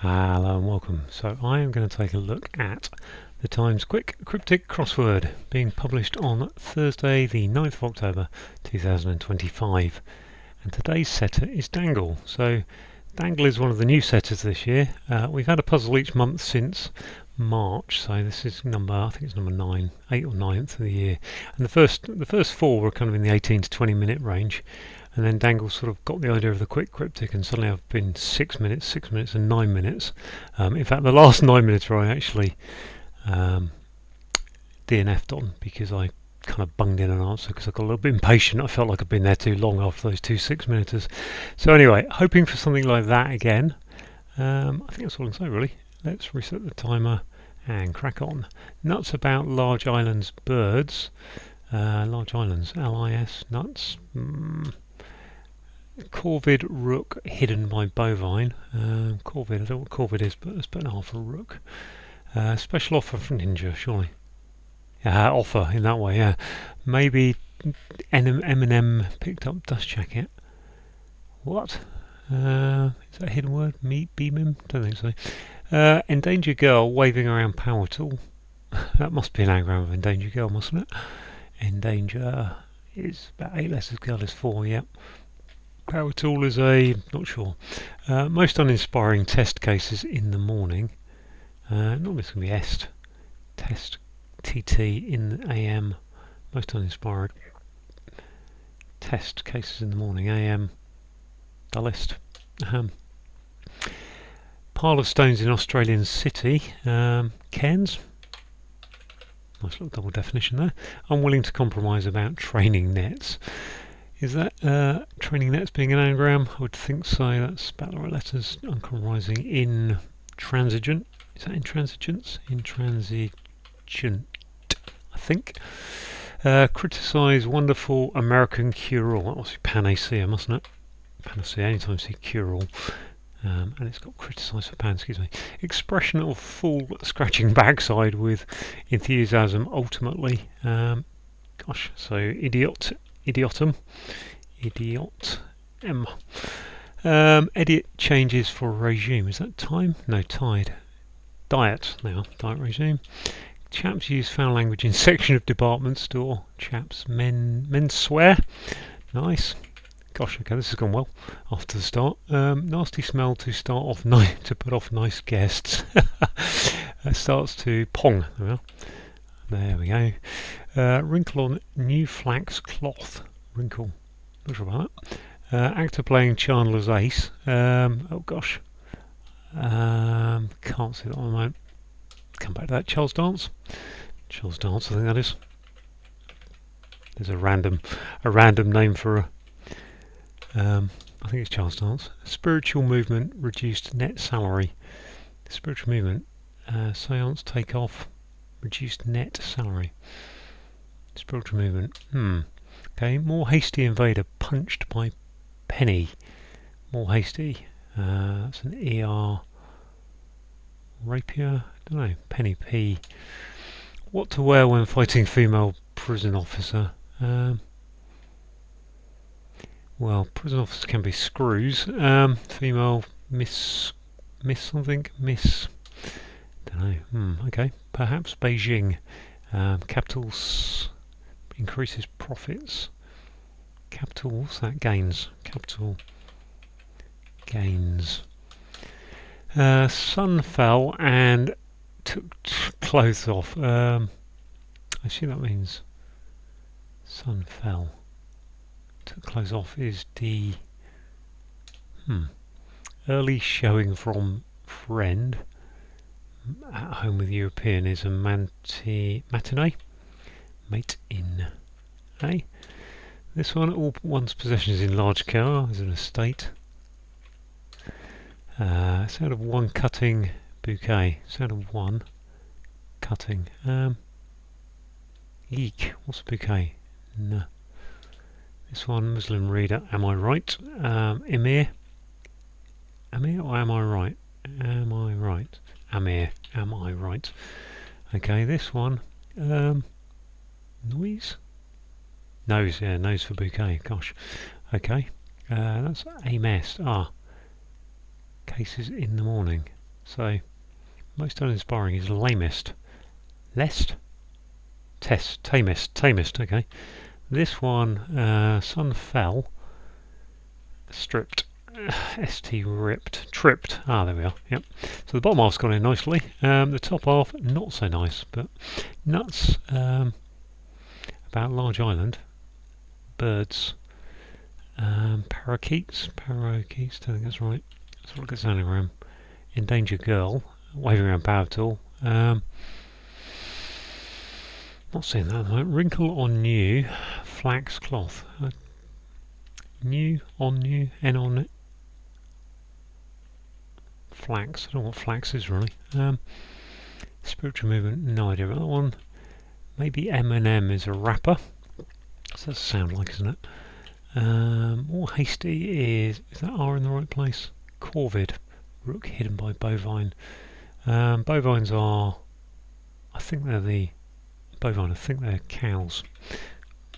Hello and welcome. So I am going to take a look at the Times Quick Cryptic crossword being published on Thursday the 9th of October 2025, and today's setter is Dangle. So Dangle is one of the new setters this year. We've had a puzzle each month since March, so this is I think it's number 9, 8 or 9th of the year, and the first four were kind of in the 18 to 20 minute range. And then Dangle sort of got the idea of the quick cryptic, and suddenly I've been 6 minutes, and 9 minutes. In fact, the last 9 minutes were I actually DNF'd on because I kind of bunged in an answer because I got a little bit impatient. I felt like I'd been there too long after those two 6-minuters. So anyway, hoping for something like that again. I think that's all I can say really. Let's reset the timer and crack on. Nuts about large islands birds. Large islands, LIS, nuts. Corvid rook hidden by bovine. Corvid, I don't know what corvid is, but it's better than half a rook. Special offer from Ninja, surely. Offer in that way, yeah. Maybe Eminem picked up dust jacket. What? Is that a hidden word? Beam him? Don't think so. Endangered girl waving around power tool. That must be an anagram of endangered girl, mustn't it? Endanger is about 8 letters, girl is 4, yep. Power tool is not sure. Most uninspiring test cases in the morning. Normally it's going to be est. Test TT in the AM. Most uninspired. Test cases in the morning. AM. Dullest. Pile of stones in Australian city. Cairns. Nice little double definition there. Unwilling to compromise about training nets. Is that training nets being an anagram? I would think so. That's about the right letters. Uncompromising. Intransigent. Is that intransigence? Intransigent, I think. Criticise wonderful American cure-all. That must be panacea, mustn't it? Panacea. Anytime you see cure-all. And it's got criticise for pan, excuse me. Expression of full scratching backside with enthusiasm ultimately. So idiotum. Idiot changes for regime. Is that time? No, tide. Diet now. Diet regime. Chaps use foul language in section of department store. Chaps. Men swear. Nice. Gosh, okay, this has gone well after the start. Nasty smell to start off to put off nice guests. Starts to pong. There we go. Wrinkle on new flax cloth. Wrinkle. Not sure about that. Actor playing Chandler's ace. Oh gosh. Can't see that on the moment. Come back to that. Charles Dance. Charles Dance, I think that is. There's a random name for a. I think it's Charles Dance. Spiritual movement reduced net salary. Spiritual movement. Seance take off. Reduced net salary. Spiritual movement. Okay. More hasty invader punched by Penny. More hasty. That's an ER. Rapier. I don't know. Penny P. What to wear when fighting female prison officer. Well, prison officers can be screws. Female miss something. Don't know. Okay. Perhaps Beijing. Capitals increases profits. Capital. What's that? Gains. Capital gains. Sun fell and took clothes off. I assume that means sun fell. Took clothes off is the early showing from friend. At home with European is a matinee. Mate in. This one, all one's possessions in large car is an estate. Sound of one cutting bouquet. Sound of one cutting. Eek. What's a bouquet? No. This one, Muslim reader. Am I right? Emir or am I right? Am I right? Amir. Am I right? Okay, this one. Noise? Nose, yeah, nose for bouquet. Gosh. Okay. That's a mess. Cases in the morning. So, most uninspiring is lamest. Lest? Tamest, okay. This one, sun fell, stripped, st ripped, tripped. Ah, there we are, yep. So the bottom half's gone in nicely. The top half, not so nice, but nuts about large island, birds, parakeets, don't think that's right. Let's look at this anagram. Endangered girl, waving around power tool. Not seeing that at the moment. Wrinkle on new, flax cloth. New, on new, N on it. Flax, I don't know what flax is really. Spiritual movement, no idea about that one. Maybe M&M is a rapper. So that sound like, isn't it? More hasty is that R in the right place? Corvid, rook hidden by bovine. Bovines are, I think they're cows,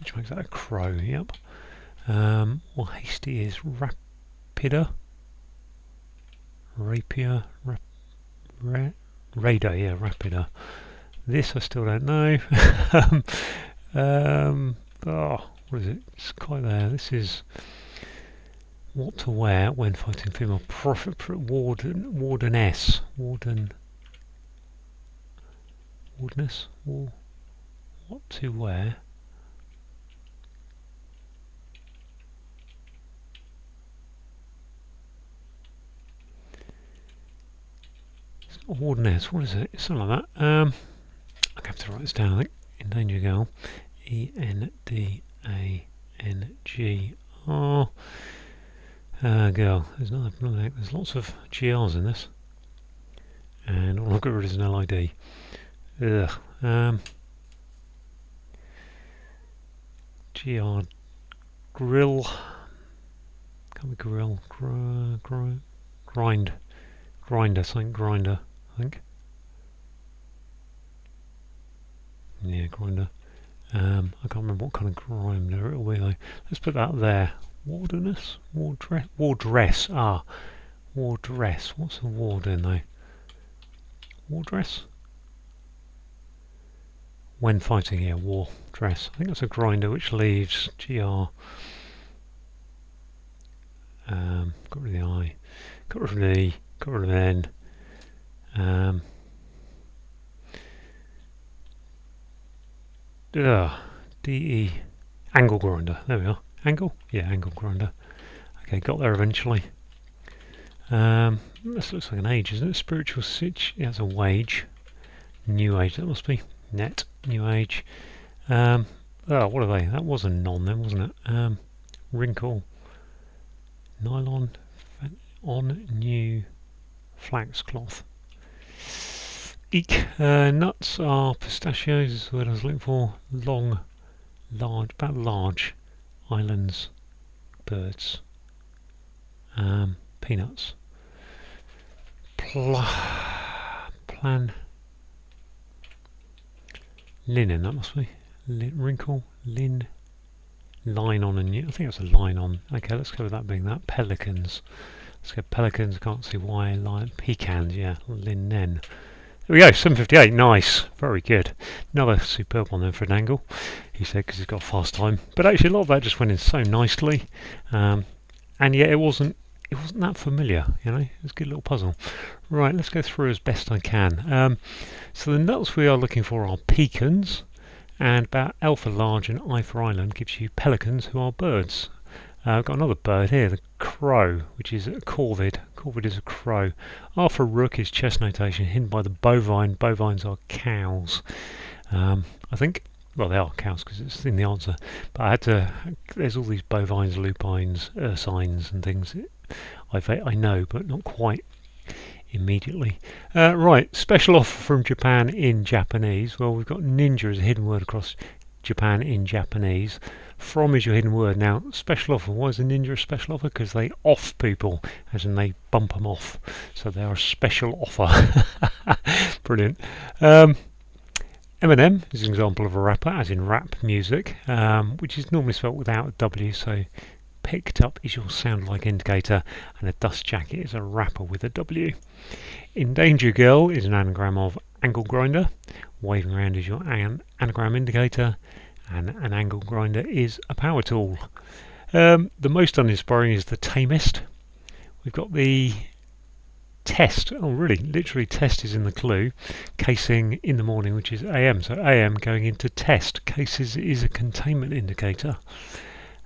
which makes that a crow, yep. More hasty is rapider, rapier, radar, yeah, rapider. This I still don't know. What is it? It's quite there. This is what to wear when fighting female wardeness. What to wear. It's not wardeness. What is it? It's something like that. I have to write this down. I think endangered girl. ENDANGR. Girl. There's lots of GRs in this, and all I've got rid is an LID. Ugh. GR grill. Can't be grill. Grinder. Something grinder. I think. Yeah, grinder. I can't remember what kind of grinder it'll be though. Let's put that there. Wardress. Ah, wardress. What's a warden though? Wardress. When fighting, yeah, war dress. I think that's a grinder which leaves GR. Got rid of the I. Got rid of the E. Got rid of an N. DE. Angle grinder. There we are. Angle? Yeah, angle grinder. Okay, got there eventually. This looks like an age, isn't it? Spiritual sitch. Yeah, it's a wage. New age, that must be. Net. New age. What are they? That was a non then, wasn't it? Wrinkle. Nylon. On new flax cloth. Eek. Nuts are pistachios, is the word I was looking for. About large islands, birds. Peanuts. Plan. Linen, that must be. Wrinkle. Line on a new. I think it's a line on. Okay, let's go with that being that. Pelicans. Let's go pelicans. I can't see why. Pecans, yeah. Linen. There we go, 7:58. Nice. Very good. Another superb one then for Dangle, he said, because he's got fast time. But actually, a lot of that just went in so nicely. And yet it wasn't that familiar, you know. It was a good little puzzle. Right, let's go through as best I can. So the nuts we are looking for are pecans, and about L for large and I for island gives you pelicans, who are birds. I've got another bird here, the crow, which is a corvid. Corvid is a crow. R for rook is chest notation, hidden by the bovine. Bovines are cows. I think, well, they are cows because it's in the answer. But I had to, there's all these bovines, lupines, ursines and things. I know, but not quite immediately. Right, special offer from Japan in Japanese. Well, we've got ninja as a hidden word across Japan in Japanese. From is your hidden word. Now, special offer. Why is a ninja a special offer? Because they off people, as in they bump them off. So they are a special offer. Brilliant. Eminem is an example of a rapper, as in rap music, which is normally spelled without a W, so picked up is your sound like indicator, and a dust jacket is a wrapper with a W. In Danger Girl is an anagram of angle grinder. Waving around is your anagram indicator, and an angle grinder is a power tool. The most uninspiring is the tamest. We've got the test. Oh, really? Literally, test is in the clue. Casing in the morning, which is AM. So AM going into test. Cases is a containment indicator.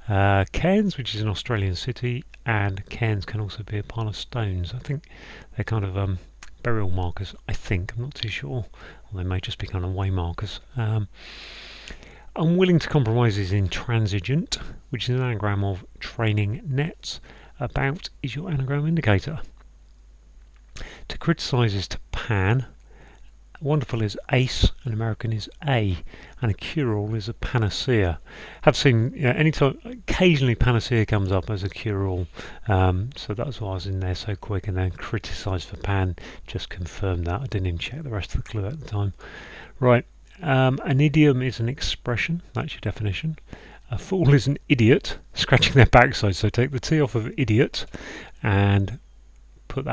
Cairns, which is an Australian city, and cairns can also be a pile of stones. I think they're kind of burial markers. I think. I'm not too sure. Or they may just be kind of way markers. Unwilling to compromise is intransigent, which is an anagram of training nets. About is your anagram indicator. To criticise is to pan. Wonderful is ace, and American is a, and a cure-all is a panacea. I've seen anytime, occasionally panacea comes up as a cure-all, so that's why I was in there so quick. And then criticise for pan, just confirmed that. I didn't even check the rest of the clue at the time. Right, an idiom is an expression. That's your definition. A fool is an idiot, scratching their backside. So take the T off of idiot, and put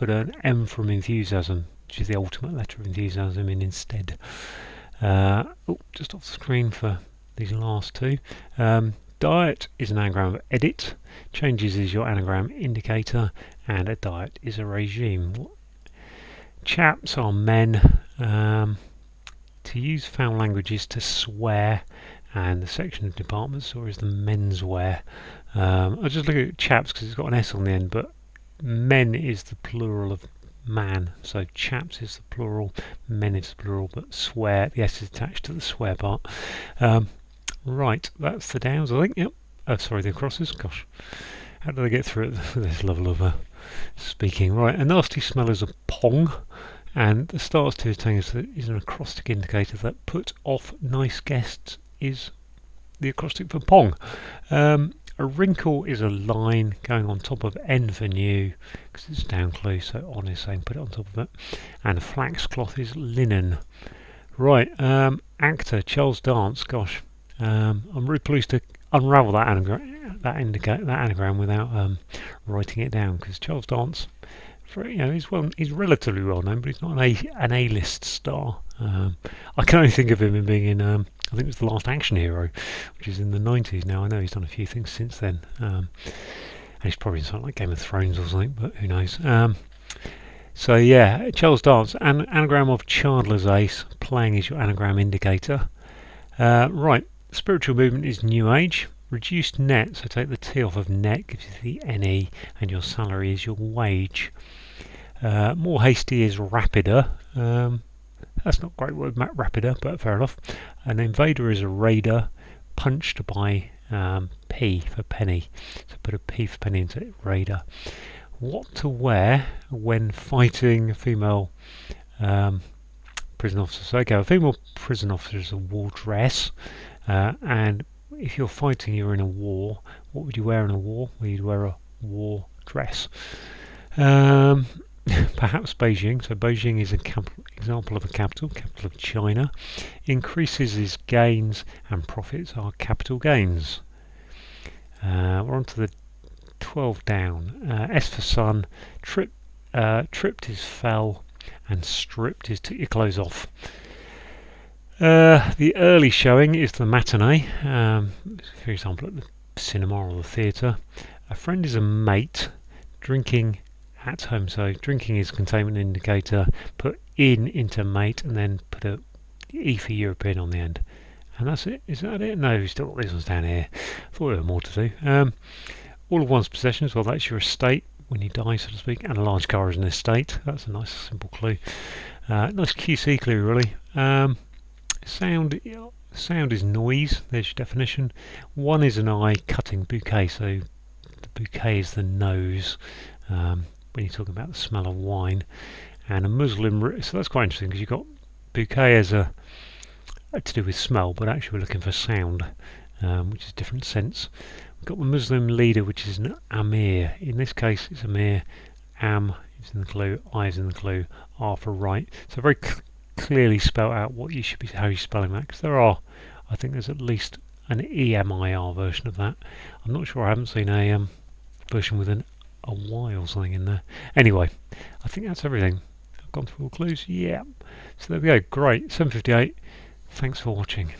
an M from enthusiasm, which is the ultimate letter of enthusiasm, in instead. Just off the screen for these last two. Diet is an anagram of edit. Changes is your anagram indicator, and a diet is a regime. Chaps are men. To use foul language is to swear, and the section of department store is the menswear. I'll just look at chaps because it's got an S on the end, but men is the plural of man, so chaps is the plural, men is the plural, but swear, the S is attached to the swear part. Right, that's the downs, I think. Yep. Sorry, the crosses. Gosh, how do they get through it with this level of speaking? Right, a nasty smell is a pong, and the stars to attain is an acrostic indicator that put off nice guests is the acrostic for pong. A wrinkle is a line going on top of N for new, because it's down clue, so on is saying put it on top of it. And a flax cloth is linen. Right, actor, Charles Dance. Gosh, I'm really pleased to unravel that anagram without writing it down, because Charles Dance, he's relatively well known, but he's not an A-list star. I can only think of him in being in, I think it was The Last Action Hero, which is in the 90s now. I know he's done a few things since then. And he's probably in something like Game of Thrones or something, but who knows. So yeah, Charles Dance, an anagram of Chandler's Ace. Playing is your anagram indicator. Right, spiritual movement is New Age. Reduced net, so take the T off of net, gives you the NE, and your salary is your wage. More hasty is rapider. That's not a great word, rapider, but fair enough. An invader is a raider, punched by P for penny. So put a P for penny into it, raider. What to wear when fighting a female prison officer? So, okay, a female prison officer is a war dress, and if you're fighting, you're in a war. What would you wear in a war? Well, you'd wear a war dress. Perhaps Beijing. So Beijing is an example of a capital of China. Increases is gains, and profits are capital gains. We're on to the 12 down. S for sun. Tripped is fell, and stripped is took your clothes off. The early showing is the matinee, for example at the cinema or the theatre. A friend is a mate. Drinking at home, so drinking is containment indicator. Put into mate, and then put a E for European on the end. And that's it. Is that it? No, we've still got these ones down here. Thought there were more to do. All of one's possessions, well, that's your estate when you die, so to speak, and a large car is an estate. That's a nice simple clue. Nice QC clue, really. Sound is noise. There's your definition. One is an eye, cutting bouquet, so the bouquet is the nose. When you're talking about the smell of wine. And a Muslim, so that's quite interesting, because you've got bouquet as to do with smell, but actually we're looking for sound, which is a different sense. We've got the Muslim leader, which is an Amir. In this case, it's Amir. Am is in the clue, I is in the clue, R for right. So very clearly spell out what you should be, how you're spelling that, because there are, I think there's at least an EMIR version of that. I'm not sure. I haven't seen a version with a Y or something in there. Anyway, I think that's everything. I've gone through all clues. Yeah. So there we go. Great. 7:58. Thanks for watching.